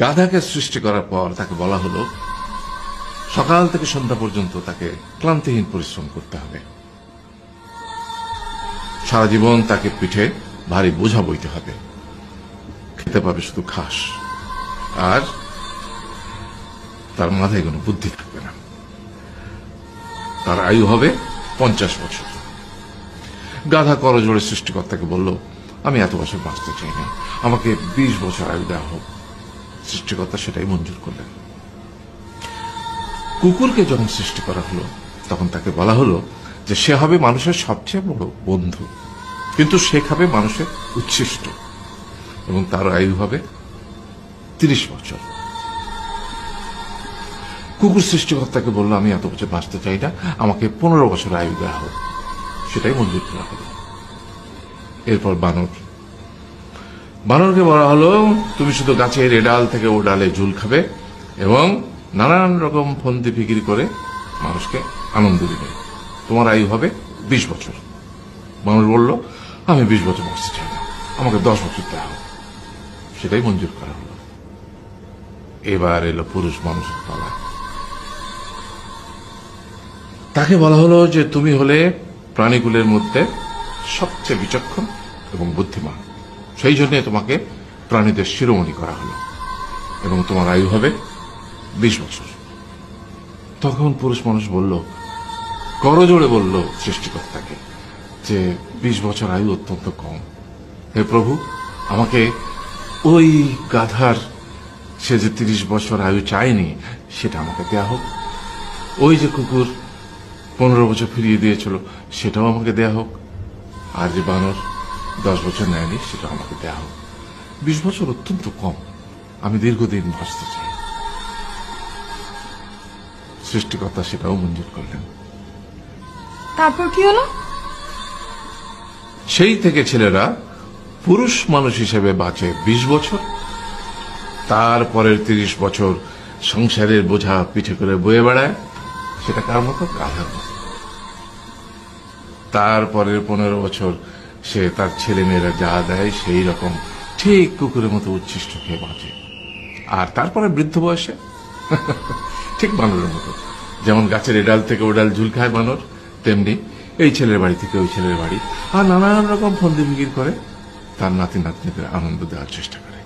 গাধাকে সৃষ্টি করার পর তাকে বলা হলো সকাল থেকে সন্ধ্যা পর্যন্ত তাকে ক্লান্তিহীন পরিশ্রম করতে হবে, সারা জীবন তাকে পিঠে ভারী বোঝা বইতে হবে, খেতে পাবে শুধু ঘাস, আর তার মাথায় কোনো বুদ্ধি থাকবে না। তার আয়ু হবে 50 বছর। গাধা করজোড়ে সৃষ্টিকর্তাকে বলল, আমি এত বছর বাঁচতে চাই না, আমাকে 20 বছর আয়ু দেওয়া হোক। সৃষ্টিকর্তা সেটাই মঞ্জুর করলেন। কুকুরকে যখন সৃষ্টি করা হলো তখন তাকে বলা হলো যে সে হবে মানুষের সবচেয়ে বড় বন্ধু, কিন্তু সে খাবে মানুষের উচ্ছিষ্ট, এবং তার আয়ু হবে 30 বছর। কুকুর সৃষ্টিকর্তাকে বলল, আমি এত বছর বাঁচতে চাই না, আমাকে 15 বছর আয়ু দেওয়া হোক। সেটাই মঞ্জুর করা হলো। এরপর বানরকে বলা হলো, তুমি শুধু গাছের এ ডাল থেকে ও ডালে ঝুল খাবে এবং নানান রকম ফন্দি ফিকির করে মানুষকে আনন্দ দিবে, তোমার আয়ু হবে 20 বছর। মানুষ বলল, আমি 20 বছর বাঁচতে চাই না, আমাকে 10 বছর দেওয়া হোক। সেটাই মঞ্জুর করা হলো। এবার এলো পুরুষ মানুষের পালা। তাকে বলা হলো যে তুমি হলে প্রাণীকুলের মধ্যে সবচেয়ে বিচক্ষণ এবং বুদ্ধিমান, সেই জন্য তোমাকে প্রাণীদের শিরোমণি করা হলো এবং তোমার আয়ু হবে 20 বছর। তখন পুরুষ মানুষ বলল, করজোড়ে বলল সৃষ্টিকর্তাকে যে 20 বছর আয়ু অত্যন্ত কম, হে প্রভু, আমাকে ওই গাধার সে যে 30 বছর আয়ু চায়নি সেটা আমাকে দেয়া হোক, ওই যে কুকুর 15 বছর ফিরিয়ে দিয়েছিল সেটাও আমাকে দেয়া হোক, আর যে বানর 10 বছর নেয়নি সেটাও আমাকে দেয়া হোক। 20 বছর অত্যন্ত কম, আমি দীর্ঘদিন বাঁচতে চাই। সৃষ্টিকর্তা সেটাও মঞ্জুর করলেন। তারপর কি হলো? সেই থেকে ছেলেরা পুরুষ মানুষ হিসেবে বাঁচে 20 বছর, তারপরের 30 বছর সংসারের বোঝা পিঠে করে বয়ে বেড়ায়, সেটা কার মতো? গাধার মতো। তারপরের 15 বছর সে তার ছেলে মেয়েরা যা দেয় সেই রকম ঠিক কুকুরের মতো উচ্ছিষ্ট খেয়ে বাঁচে। আর তারপরে বৃদ্ধ বয়সে ঠিক বানরের মতো, যেমন গাছের এডাল থেকে ওডাল ঝুল খায় বানর, তেমনি এই ছেলের বাড়ি থেকে ওই ছেলের বাড়ি, আর নানান রকম ফন্দি ফিকির করে তার নাতি নাতনিদের আনন্দ দেওয়ার চেষ্টা করে।